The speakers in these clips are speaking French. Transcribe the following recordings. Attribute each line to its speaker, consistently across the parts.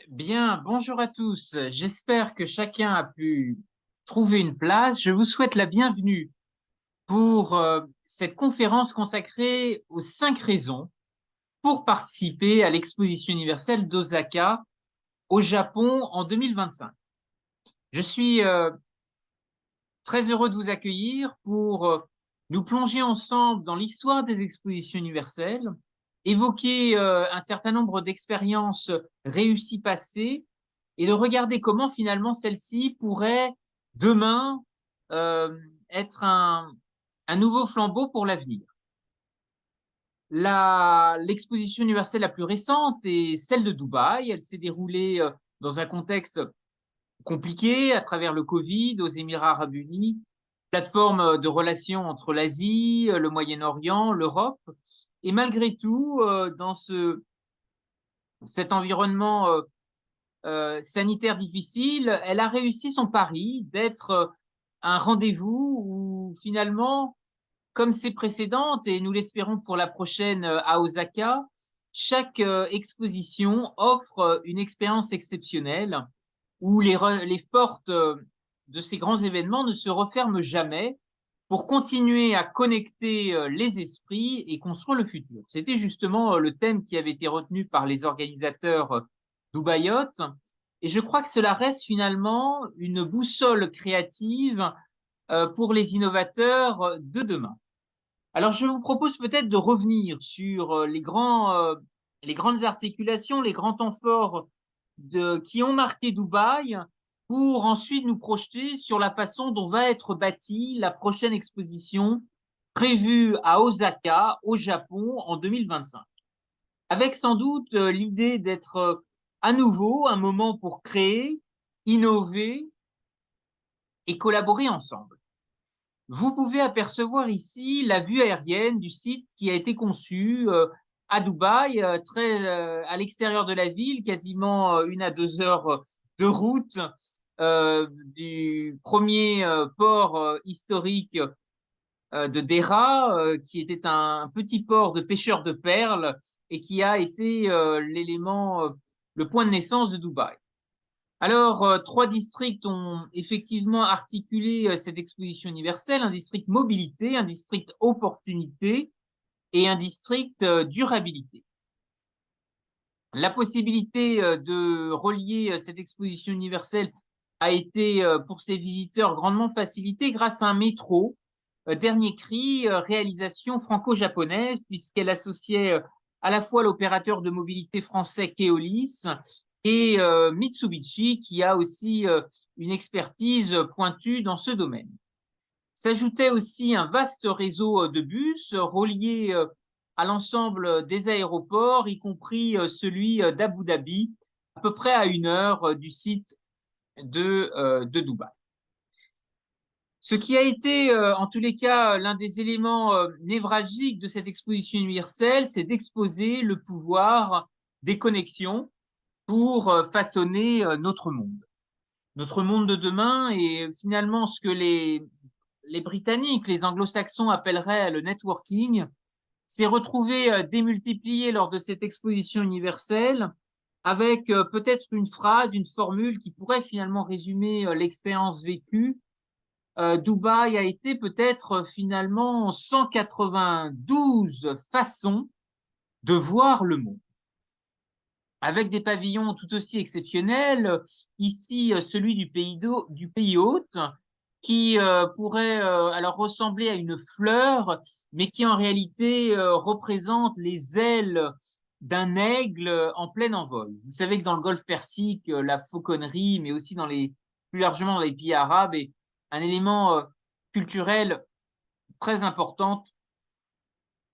Speaker 1: Bien, bonjour à tous. J'espère que chacun a pu trouver une place. Je vous souhaite la bienvenue pour cette conférence consacrée aux 5 raisons pour participer à l'exposition universelle d'Osaka au Japon en 2025. Je suis très heureux de vous accueillir pour nous plonger ensemble dans l'histoire des expositions universelles, évoquer un certain nombre d'expériences réussies passées et de regarder comment finalement celle-ci pourrait demain euh, être un nouveau flambeau pour l'avenir. L'exposition universelle la plus récente est celle de Dubaï. Elle s'est déroulée dans un contexte compliqué à travers le Covid aux Émirats arabes unis, plateforme de relations entre l'Asie, le Moyen-Orient, l'Europe. Et malgré tout, dans cet environnement sanitaire difficile, elle a réussi son pari d'être un rendez-vous où finalement, comme ses précédentes, et nous l'espérons pour la prochaine à Osaka, chaque exposition offre une expérience exceptionnelle où les portes de ces grands événements ne se referment jamais pour continuer à connecter les esprits et construire le futur. C'était justement le thème qui avait été retenu par les organisateurs d'Ubayot, et je crois que cela reste finalement une boussole créative pour les innovateurs de demain. Alors, je vous propose peut-être de revenir sur les grandes articulations, les grands temps forts qui ont marqué Dubaï, pour ensuite nous projeter sur la façon dont va être bâtie la prochaine exposition prévue à Osaka, au Japon, en 2025. Avec sans doute l'idée d'être à nouveau un moment pour créer, innover et collaborer ensemble. Vous pouvez apercevoir ici la vue aérienne du site qui a été conçu à Dubaï, très à l'extérieur de la ville, quasiment 1 à 2 heures de route du premier port historique de Dera, qui était un petit port de pêcheurs de perles et qui a été le point de naissance de Dubaï. Alors, 3 districts ont effectivement articulé cette exposition universelle, un district mobilité, un district opportunité et un district durabilité. La possibilité de relier cette exposition universelle a été pour ces visiteurs grandement facilitée grâce à un métro, dernier cri, réalisation franco-japonaise, puisqu'elle associait à la fois l'opérateur de mobilité français Keolis et Mitsubishi, qui a aussi une expertise pointue dans ce domaine. S'ajoutait aussi un vaste réseau de bus reliés à l'ensemble des aéroports, y compris celui d'Abu Dhabi, à peu près à 1 heure du site de Dubaï. Ce qui a été, en tous les cas, l'un des éléments névralgiques de cette exposition universelle, c'est d'exposer le pouvoir des connexions pour façonner notre monde. Notre monde de demain est finalement ce que les Britanniques, les Anglo-Saxons appelleraient le networking, s'est retrouvé démultiplié lors de cette exposition universelle avec peut-être une phrase, une formule qui pourrait finalement résumer l'expérience vécue. Dubaï a été peut-être finalement 192 façons de voir le monde, avec des pavillons tout aussi exceptionnels. Ici, celui du pays hôte, qui pourrait alors ressembler à une fleur, mais qui en réalité représente les ailes d'un aigle en plein envol. Vous savez que dans le golfe Persique, la fauconnerie, mais aussi plus largement dans les pays arabes, est un élément culturel très important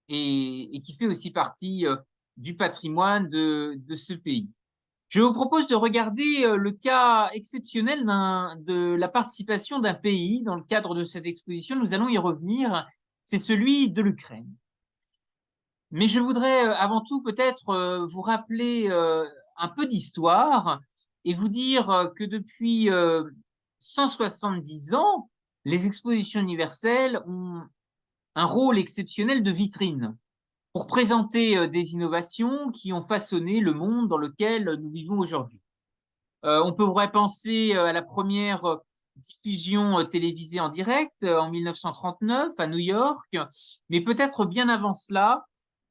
Speaker 1: et qui fait aussi partie du patrimoine de ce pays. Je vous propose de regarder le cas exceptionnel de la participation d'un pays dans le cadre de cette exposition. Nous allons y revenir. C'est celui de l'Ukraine. Mais je voudrais avant tout peut-être vous rappeler un peu d'histoire et vous dire que depuis 170 ans, les expositions universelles ont un rôle exceptionnel de vitrine pour présenter des innovations qui ont façonné le monde dans lequel nous vivons aujourd'hui. On pourrait penser à la première diffusion télévisée en direct en 1939 à New York, mais peut-être bien avant cela,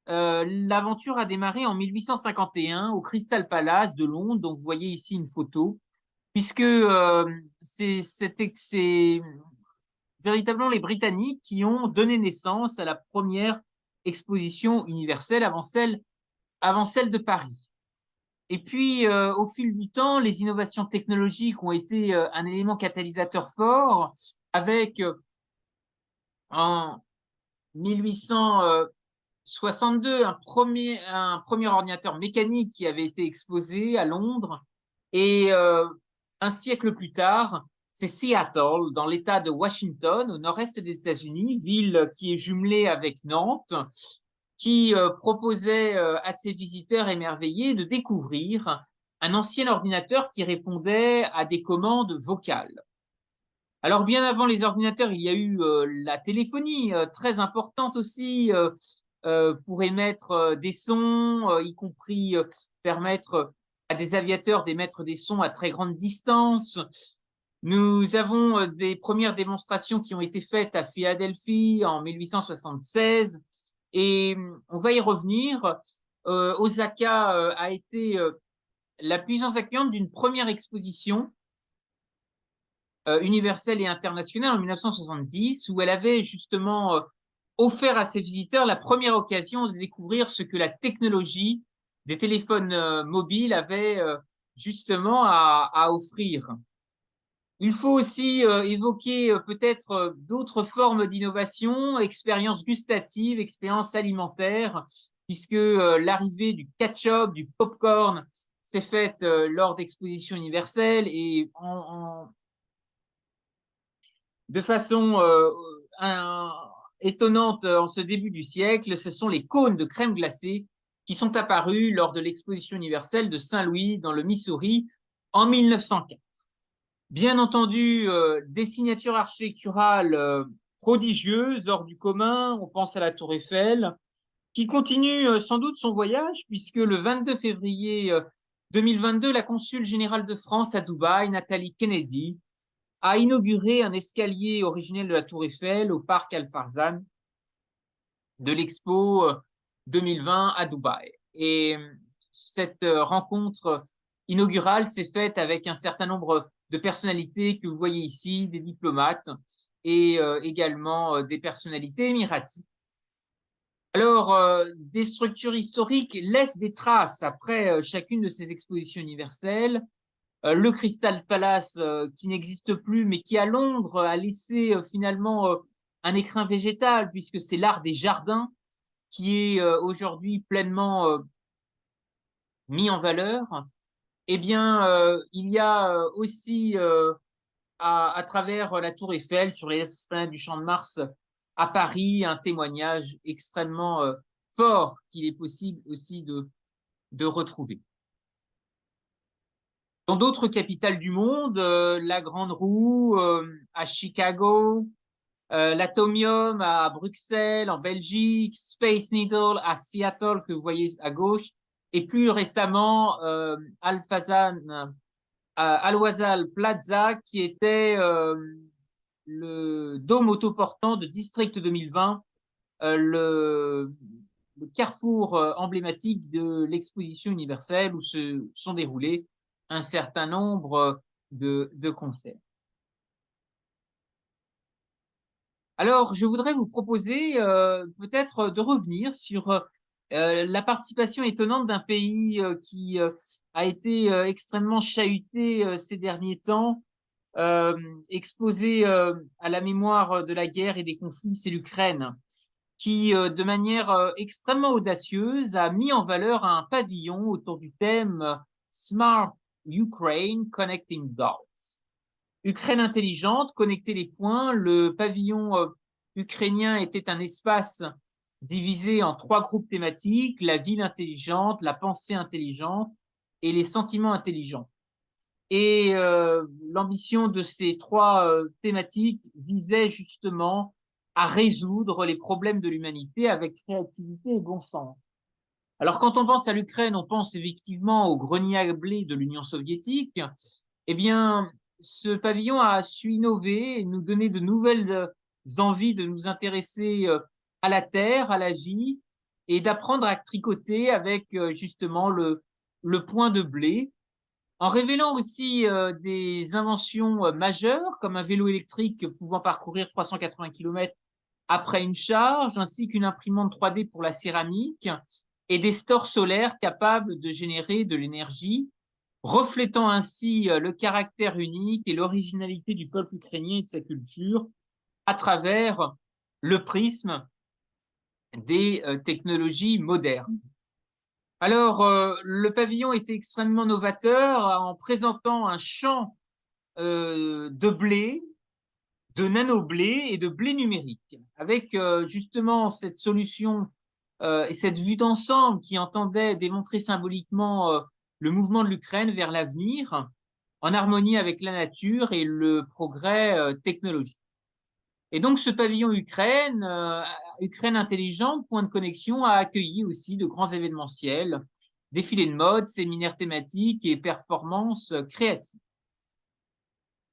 Speaker 1: l'aventure a démarré en 1851 au Crystal Palace de Londres. Donc, vous voyez ici une photo, puisque c'est véritablement les Britanniques qui ont donné naissance à la première exposition universelle avant celle de Paris. Et puis, au fil du temps, les innovations technologiques ont été un élément catalysateur fort, avec en 1862 un premier ordinateur mécanique qui avait été exposé à Londres. Et un siècle plus tard, c'est Seattle, dans l'État de Washington, au nord-est des États-Unis, ville qui est jumelée avec Nantes, qui proposait à ses visiteurs émerveillés de découvrir un ancien ordinateur qui répondait à des commandes vocales. Alors, bien avant les ordinateurs, il y a eu la téléphonie, très importante aussi, pour émettre des sons, y compris permettre à des aviateurs d'émettre des sons à très grande distance. Nous avons des premières démonstrations qui ont été faites à Philadelphie en 1876, et on va y revenir. Osaka a été la puissance accueillante d'une première exposition universelle et internationale en 1970, où elle avait justement offert à ses visiteurs la première occasion de découvrir ce que la technologie des téléphones mobiles avait justement à offrir. Il faut aussi évoquer peut-être d'autres formes d'innovation, expériences gustatives, expériences alimentaires, puisque l'arrivée du ketchup, du popcorn s'est faite lors d'expositions universelles, et de façon étonnante en ce début du siècle, ce sont les cônes de crème glacée qui sont apparus lors de l'exposition universelle de Saint-Louis dans le Missouri en 1904. Bien entendu, des signatures architecturales prodigieuses, hors du commun. On pense à la Tour Eiffel, qui continue sans doute son voyage, puisque le 22 février 2022, la consul générale de France à Dubaï, Nathalie Kennedy, a inauguré un escalier originel de la Tour Eiffel au parc Al Farzan de l'Expo 2020 à Dubaï. Et cette rencontre inaugurale s'est faite avec un certain nombre de personnalités que vous voyez ici, des diplomates et également des personnalités émiraties. Alors, des structures historiques laissent des traces après chacune de ces expositions universelles. Le Crystal Palace, qui n'existe plus, mais qui à Londres a laissé finalement un écrin végétal, puisque c'est l'art des jardins qui est aujourd'hui pleinement mis en valeur. Eh bien, il y a aussi à travers la Tour Eiffel, sur les esplanades du Champ de Mars à Paris, un témoignage extrêmement fort qu'il est possible aussi de retrouver. Dans d'autres capitales du monde, la Grande Roue à Chicago, l'Atomium à Bruxelles, en Belgique, Space Needle à Seattle, que vous voyez à gauche, et plus récemment, Al-Wazal Plaza, qui était le dôme autoportant de District 2020, le carrefour emblématique de l'exposition universelle où se sont déroulés un certain nombre de concerts. Alors, je voudrais vous proposer peut-être de revenir sur la participation étonnante d'un pays qui a été extrêmement chahuté ces derniers temps, exposé à la mémoire de la guerre et des conflits, c'est l'Ukraine, qui, de manière extrêmement audacieuse, a mis en valeur un pavillon autour du thème Smart Ukraine Connecting Dots. Ukraine intelligente, connecter les points. Le pavillon ukrainien était un espace divisé en 3 groupes thématiques: la ville intelligente, la pensée intelligente et les sentiments intelligents. Et l'ambition de ces 3 thématiques visait justement à résoudre les problèmes de l'humanité avec créativité et bon sens. Alors, quand on pense à l'Ukraine, on pense effectivement au grenier à blé de l'Union soviétique. Eh bien, ce pavillon a su innover et nous donner de nouvelles envies de nous intéresser à la terre, à la vie, et d'apprendre à tricoter avec justement le point de blé, en révélant aussi des inventions majeures, comme un vélo électrique pouvant parcourir 380 km après une charge, ainsi qu'une imprimante 3D pour la céramique et des stores solaires capables de générer de l'énergie, reflétant ainsi le caractère unique et l'originalité du peuple ukrainien et de sa culture à travers le prisme des technologies modernes. Alors, le pavillon était extrêmement novateur en présentant un champ de blé, de nano-blé et de blé numérique, avec justement cette solution et cette vue d'ensemble qui entendait démontrer symboliquement le mouvement de l'Ukraine vers l'avenir, en harmonie avec la nature et le progrès technologique. Et donc, ce pavillon Ukraine, Ukraine intelligente, point de connexion, a accueilli aussi de grands événementiels, défilés de mode, séminaires thématiques et performances créatives.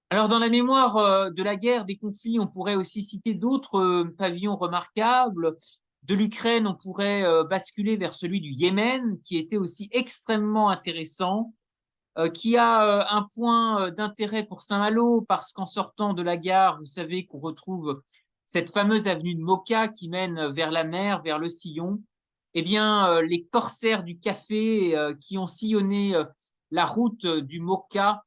Speaker 1: Alors, dans la mémoire de la guerre, des conflits, on pourrait aussi citer d'autres pavillons remarquables. De l'Ukraine, on pourrait basculer vers celui du Yémen, qui était aussi extrêmement intéressant, qui a un point d'intérêt pour Saint-Malo, parce qu'en sortant de la gare, vous savez qu'on retrouve cette fameuse avenue de Moka qui mène vers la mer, vers le Sillon. Eh bien, les corsaires du café qui ont sillonné la route du Moka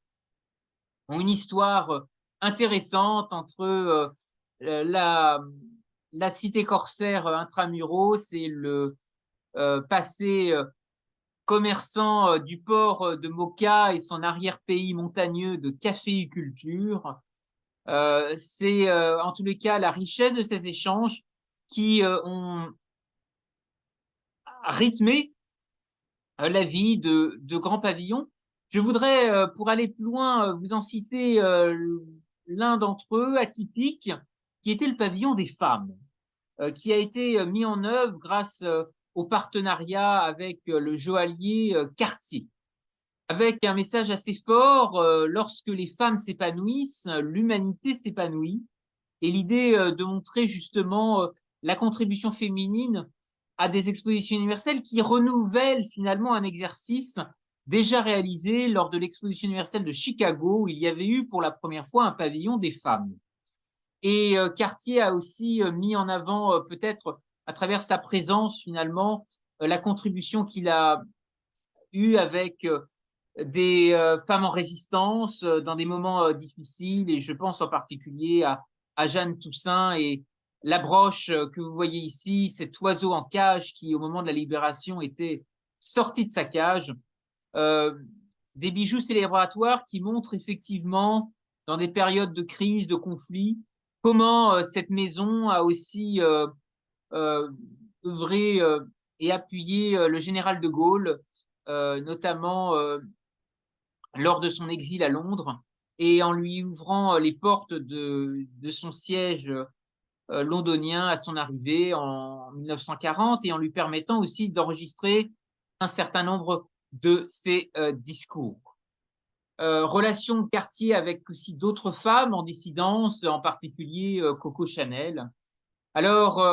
Speaker 1: ont une histoire intéressante entre la, la cité corsaire intramuros et le passé commerçant du port de Moka et son arrière-pays montagneux de caféiculture. C'est en tous les cas la richesse de ces échanges qui ont rythmé la vie de grands pavillons. Je voudrais, pour aller plus loin, vous en citer l'un d'entre eux, atypique, qui était le pavillon des femmes, qui a été mis en œuvre grâce au partenariat avec le joaillier Cartier, avec un message assez fort, lorsque les femmes s'épanouissent, l'humanité s'épanouit, et l'idée de montrer justement la contribution féminine à des expositions universelles qui renouvellent finalement un exercice déjà réalisé lors de l'exposition universelle de Chicago, où il y avait eu pour la première fois un pavillon des femmes. Et Cartier a aussi mis en avant peut-être à travers sa présence finalement la contribution qu'il a eue avec des femmes en résistance dans des moments difficiles, et je pense en particulier à Jeanne Toussaint et la broche que vous voyez ici, cet oiseau en cage qui, au moment de la libération, était sorti de sa cage. Euh, des bijoux célébratoires qui montrent effectivement, dans des périodes de crise, de conflit, comment cette maison a aussi euh, œuvré et appuyé le général de Gaulle, notamment lors de son exil à Londres, et en lui ouvrant les portes de son siège londonien à son arrivée en 1940, et en lui permettant aussi d'enregistrer un certain nombre de ses discours. Relation de quartier avec aussi d'autres femmes en dissidence, en particulier Coco Chanel. Alors,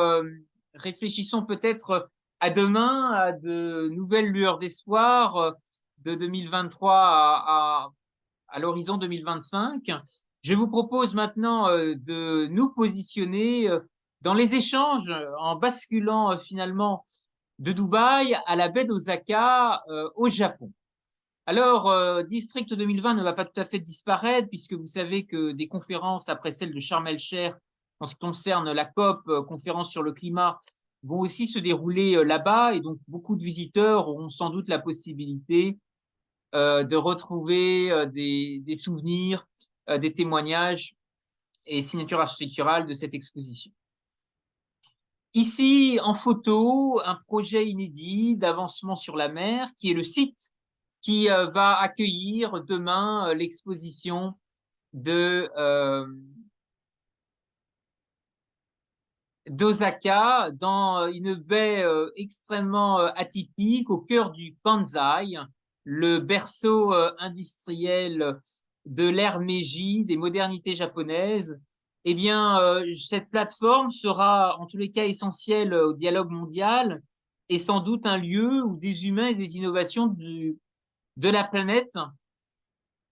Speaker 1: réfléchissons peut-être à demain, à de nouvelles lueurs d'espoir de 2023 à l'horizon 2025. Je vous propose maintenant de nous positionner dans les échanges en basculant finalement de Dubaï à la baie d'Osaka au Japon. Alors, District 2020 ne va pas tout à fait disparaître, puisque vous savez que des conférences après celle de Sharm el-Sheikh, en ce qui concerne la COP, conférence sur le climat, vont aussi se dérouler là-bas, et donc beaucoup de visiteurs auront sans doute la possibilité de retrouver des souvenirs, des témoignages et signatures architecturales de cette exposition. Ici, en photo, un projet inédit d'avancement sur la mer, qui est le site qui va accueillir demain l'exposition de d'Osaka, dans une baie extrêmement atypique, au cœur du Kansai, le berceau industriel de l'ère Meiji, des modernités japonaises. Eh bien, cette plateforme sera en tous les cas essentielle au dialogue mondial et sans doute un lieu où des humains et des innovations de la planète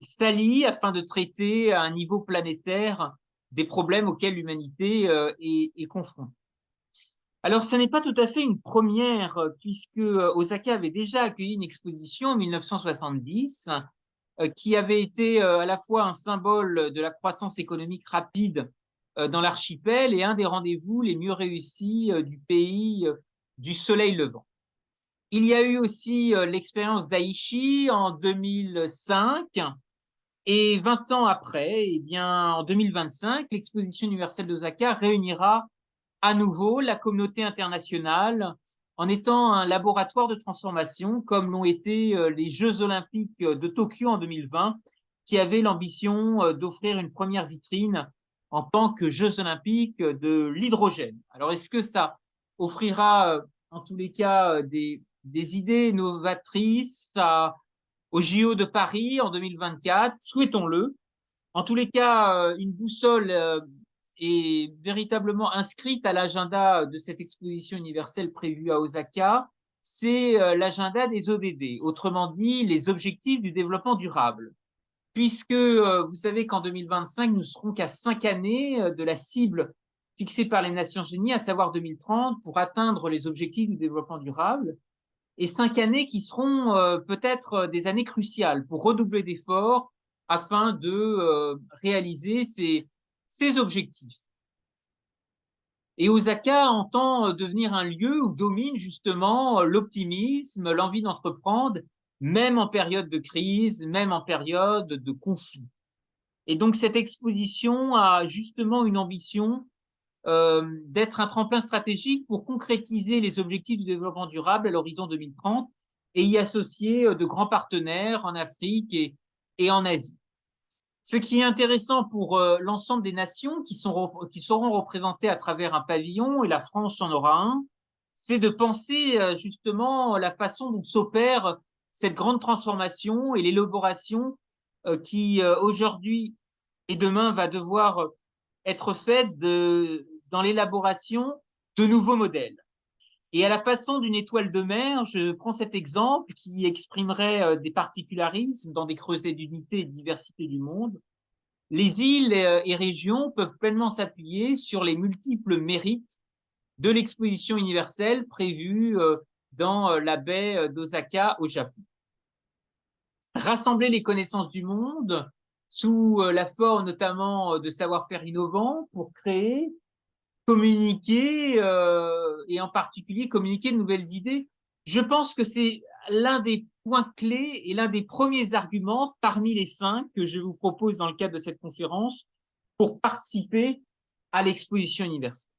Speaker 1: s'allient afin de traiter à un niveau planétaire des problèmes auxquels l'humanité est confrontée. Alors, ce n'est pas tout à fait une première, puisque Osaka avait déjà accueilli une exposition en 1970 qui avait été à la fois un symbole de la croissance économique rapide dans l'archipel et un des rendez-vous les mieux réussis du pays du soleil levant. Il y a eu aussi l'expérience d'Aichi en 2005 et 20 ans après, eh bien, en 2025, l'exposition universelle d'Osaka réunira à nouveau la communauté internationale en étant un laboratoire de transformation comme l'ont été les Jeux olympiques de Tokyo en 2020 qui avaient l'ambition d'offrir une première vitrine en tant que Jeux olympiques de l'hydrogène. Alors est-ce que ça offrira en tous les cas des idées novatrices au JO de Paris en 2024? Souhaitons-le. En tous les cas, une boussole est véritablement inscrite à l'agenda de cette exposition universelle prévue à Osaka, c'est l'agenda des ODD, autrement dit les objectifs du développement durable. Puisque vous savez qu'en 2025, nous serons qu'à 5 années de la cible fixée par les Nations Unies, à savoir 2030, pour atteindre les objectifs du développement durable, et 5 années qui seront peut-être des années cruciales pour redoubler d'efforts afin de réaliser ces objectifs. Et Osaka entend devenir un lieu où domine justement l'optimisme, l'envie d'entreprendre, même en période de crise, même en période de conflit. Et donc cette exposition a justement une ambition d'être un tremplin stratégique pour concrétiser les objectifs du développement durable à l'horizon 2030 et y associer de grands partenaires en Afrique et en Asie. Ce qui est intéressant pour l'ensemble des nations qui seront représentées à travers un pavillon, et la France en aura un, c'est de penser justement la façon dont s'opère cette grande transformation et l'élaboration qui aujourd'hui et demain va devoir être faite dans l'élaboration de nouveaux modèles. Et à la façon d'une étoile de mer, je prends cet exemple qui exprimerait des particularismes dans des creusets d'unité et de diversité du monde. Les îles et régions peuvent pleinement s'appuyer sur les multiples mérites de l'exposition universelle prévue dans la baie d'Osaka au Japon. Rassembler les connaissances du monde sous la forme notamment de savoir-faire innovants pour créer, communiquer et en particulier communiquer de nouvelles idées. Je pense que c'est l'un des points clés et l'un des premiers arguments parmi les 5 que je vous propose dans le cadre de cette conférence pour participer à l'exposition universelle.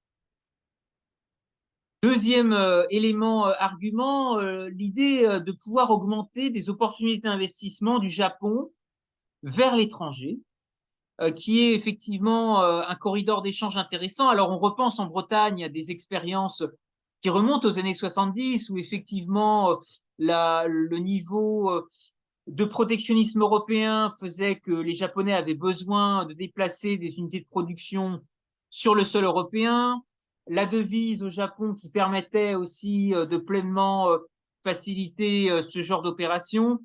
Speaker 1: Deuxième élément, argument, l'idée de pouvoir augmenter des opportunités d'investissement du Japon vers l'étranger, qui est effectivement un corridor d'échange intéressant. Alors, on repense en Bretagne à des expériences qui remontent aux années 70, où effectivement le niveau de protectionnisme européen faisait que les Japonais avaient besoin de déplacer des unités de production sur le sol européen. La devise au Japon qui permettait aussi de pleinement faciliter ce genre d'opération.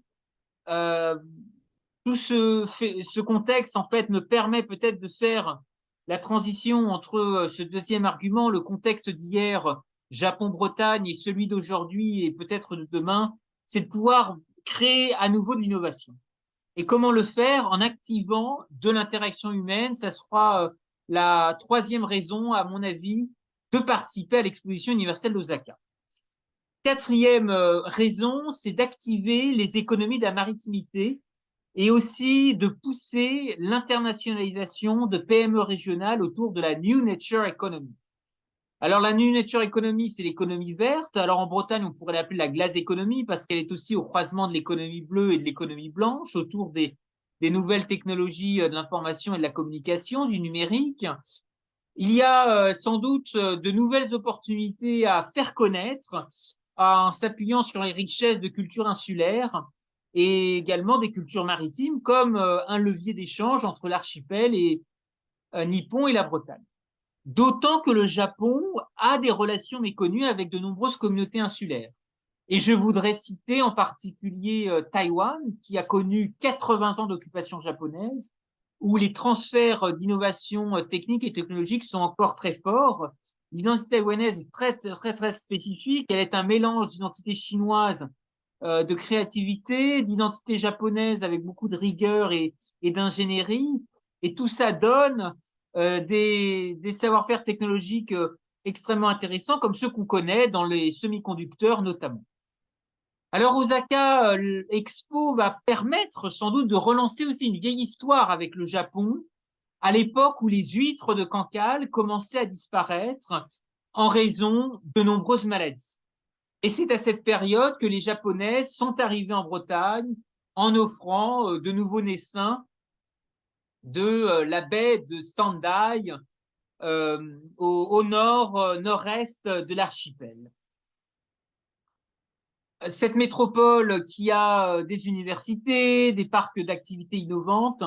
Speaker 1: Tout ce contexte, en fait, me permet peut-être de faire la transition entre ce deuxième argument, le contexte d'hier, Japon-Bretagne, et celui d'aujourd'hui et peut-être de demain, c'est de pouvoir créer à nouveau de l'innovation. Et comment le faire? En activant de l'interaction humaine. Ça sera la troisième raison, à mon avis, de participer à l'exposition universelle d'Osaka. Quatrième raison, c'est d'activer les économies de la maritimité et aussi de pousser l'internationalisation de PME régionales autour de la New Nature Economy. Alors, la New Nature Economy, c'est l'économie verte. Alors, en Bretagne, on pourrait l'appeler la glace économie parce qu'elle est aussi au croisement de l'économie bleue et de l'économie blanche autour des nouvelles technologies de l'information et de la communication, du numérique. Il y a sans doute de nouvelles opportunités à faire connaître en s'appuyant sur les richesses de cultures insulaires et également des cultures maritimes comme un levier d'échange entre l'archipel et nippon et la Bretagne. D'autant que le Japon a des relations méconnues avec de nombreuses communautés insulaires. Et je voudrais citer en particulier Taïwan, qui a connu 80 ans d'occupation japonaise, où les transferts d'innovation techniques et technologiques sont encore très forts. L'identité taïwanaise est très, très, très spécifique. Elle est un mélange d'identité chinoise, de créativité, d'identité japonaise avec beaucoup de rigueur et d'ingénierie. Et tout ça donne des savoir-faire technologiques extrêmement intéressants, comme ceux qu'on connaît dans les semi-conducteurs notamment. Alors, Osaka Expo va permettre sans doute de relancer aussi une vieille histoire avec le Japon, à l'époque où les huîtres de Cancale commençaient à disparaître en raison de nombreuses maladies. Et c'est à cette période que les Japonais sont arrivés en Bretagne en offrant de nouveaux naissins de la baie de Sendai au nord, nord-est de l'archipel. Cette métropole qui a des universités, des parcs d'activités innovantes,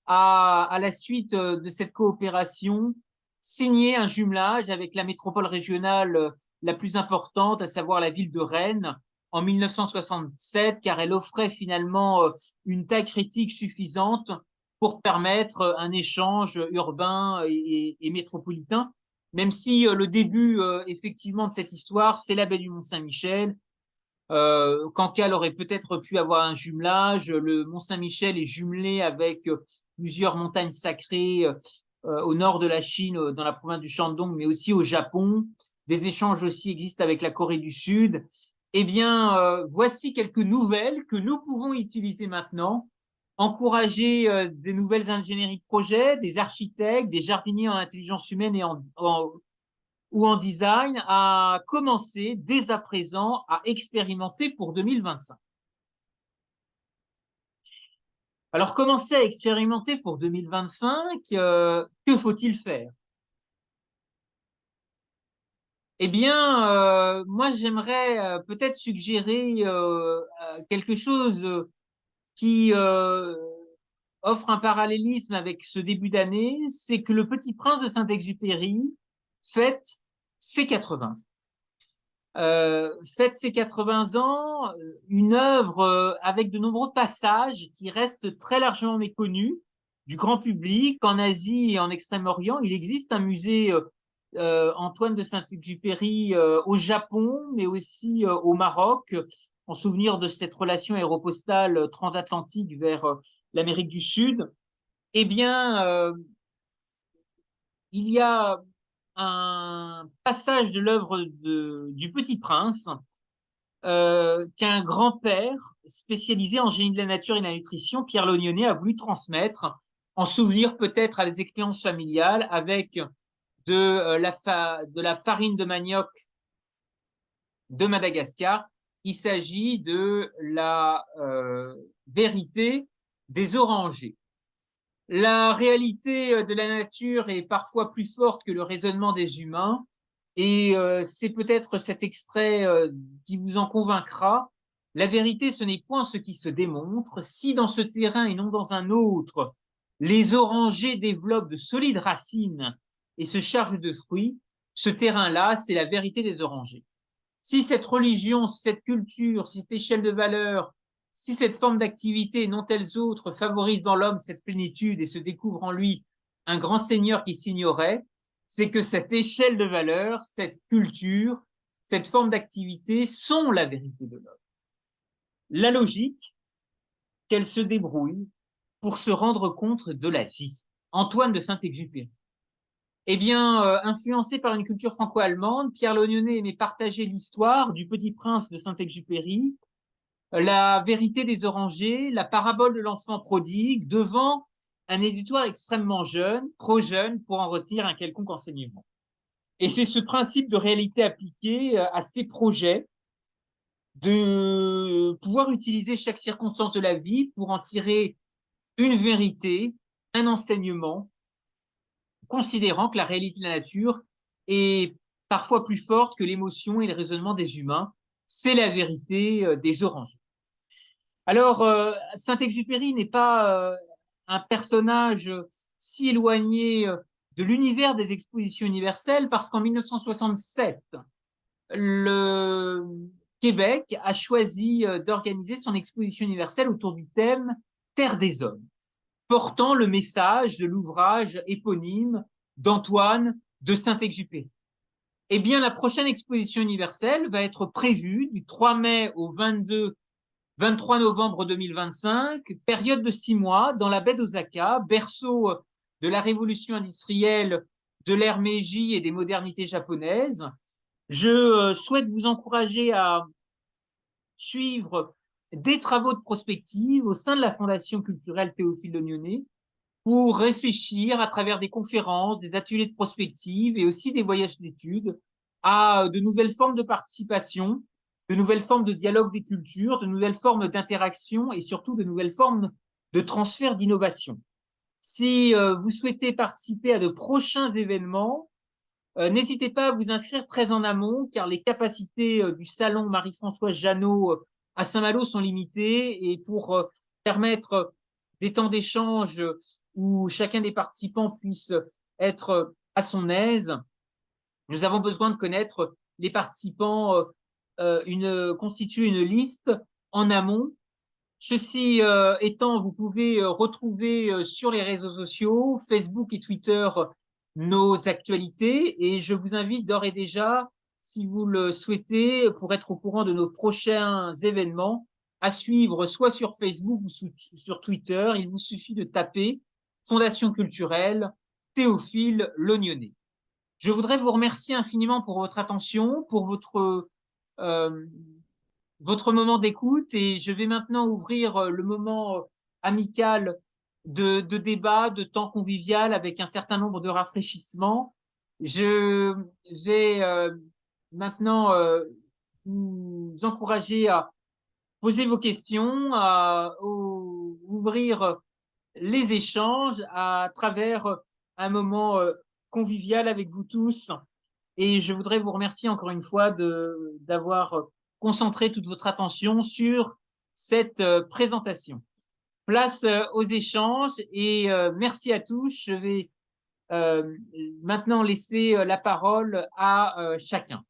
Speaker 1: a, à la suite de cette coopération, signé un jumelage avec la métropole régionale la plus importante, à savoir la ville de Rennes, en 1967, car elle offrait finalement une taille critique suffisante pour permettre un échange urbain et métropolitain, même si le début effectivement de cette histoire, c'est la baie du Mont-Saint-Michel. Cancale aurait peut-être pu avoir un jumelage. Le Mont-Saint-Michel est jumelé avec plusieurs montagnes sacrées au nord de la Chine, dans la province du Shandong, mais aussi au Japon. Des échanges aussi existent avec la Corée du Sud. Eh bien, voici quelques nouvelles que nous pouvons utiliser maintenant. Encourager des nouvelles ingénieries de projet, des architectes, des jardiniers en intelligence humaine et ou en design à commencer dès à présent à expérimenter pour 2025. Alors, commencer à expérimenter pour 2025, que faut-il faire? Eh bien, moi, j'aimerais peut-être suggérer quelque chose qui offre un parallélisme avec ce début d'année, c'est que Le Petit Prince de Saint-Exupéry fête ses 80 ans. Fête ses 80 ans, une œuvre avec de nombreux passages qui restent très largement méconnus du grand public. En Asie et en Extrême-Orient, il existe un musée Antoine de Saint-Exupéry au Japon, mais aussi au Maroc, en souvenir de cette relation aéropostale transatlantique vers l'Amérique du Sud. Eh bien, il y a un passage de l'œuvre du Petit Prince qu'un grand-père spécialisé en génie de la nature et de la nutrition, Pierre Lognonnet, a voulu transmettre en souvenir peut-être à des expériences familiales avec de la farine de manioc de Madagascar. Il s'agit de la vérité des orangers. La réalité de la nature est parfois plus forte que le raisonnement des humains. Et c'est peut-être cet extrait qui vous en convaincra. La vérité, ce n'est point ce qui se démontre. Si dans ce terrain et non dans un autre, les orangers développent de solides racines et se chargent de fruits, ce terrain-là, c'est la vérité des orangers. Si cette religion, si cette culture, si cette échelle de valeur, si cette forme d'activité, non telles autres, favorise dans l'homme cette plénitude et se découvre en lui un grand Seigneur qui s'ignorait, c'est que cette échelle de valeur, cette culture, cette forme d'activité sont la vérité de l'homme. La logique, qu'elle se débrouille pour se rendre compte de la vie. Antoine de Saint-Exupéry. Eh bien, influencé par une culture franco-allemande, Pierre Lognonnet aimait partager l'histoire du Petit Prince de Saint-Exupéry, la vérité des orangers, la parabole de l'enfant prodigue, devant un éditoire extrêmement jeune, trop jeune pour en retenir un quelconque enseignement. Et c'est ce principe de réalité appliquée à ces projets, de pouvoir utiliser chaque circonstance de la vie pour en tirer une vérité, un enseignement, considérant que la réalité de la nature est parfois plus forte que l'émotion et le raisonnement des humains. C'est la vérité des oranges. Alors, Saint-Exupéry n'est pas un personnage si éloigné de l'univers des expositions universelles parce qu'en 1967, le Québec a choisi d'organiser son exposition universelle autour du thème Terre des Hommes, portant le message de l'ouvrage éponyme d'Antoine de Saint-Exupéry. Eh bien, la prochaine exposition universelle va être prévue du 3 mai au 23 novembre 2025, période de 6 mois, dans la baie d'Osaka, berceau de la révolution industrielle, de l'ère Meiji et des modernités japonaises. Je souhaite vous encourager à suivre des travaux de prospective au sein de la Fondation culturelle Théophile Lognonnet pour réfléchir à travers des conférences, des ateliers de prospective et aussi des voyages d'études à de nouvelles formes de participation, de nouvelles formes de dialogue des cultures, de nouvelles formes d'interaction et surtout de nouvelles formes de transfert d'innovation. Si vous souhaitez participer à de prochains événements, n'hésitez pas à vous inscrire très en amont, car les capacités du salon Marie-Françoise Jeannot à Saint-Malo sont limitées. Et pour permettre des temps d'échange où chacun des participants puisse être à son aise, nous avons besoin de connaître les participants, constituer une liste en amont. Ceci étant, vous pouvez retrouver sur les réseaux sociaux, Facebook et Twitter, nos actualités et je vous invite d'ores et déjà, si vous le souhaitez, pour être au courant de nos prochains événements, à suivre soit sur Facebook ou sur Twitter. Il vous suffit de taper Fondation culturelle Théophile Lognonnet. Je voudrais vous remercier infiniment pour votre attention, pour euh, votre moment d'écoute et je vais maintenant ouvrir le moment amical de débat, de temps convivial avec un certain nombre de rafraîchissements. Je vais maintenant vous encourager à poser vos questions, à ouvrir les échanges à travers un moment convivial avec vous tous. Et je voudrais vous remercier encore une fois d'avoir concentré toute votre attention sur cette présentation. Place aux échanges et merci à tous. Je vais maintenant laisser la parole à chacun.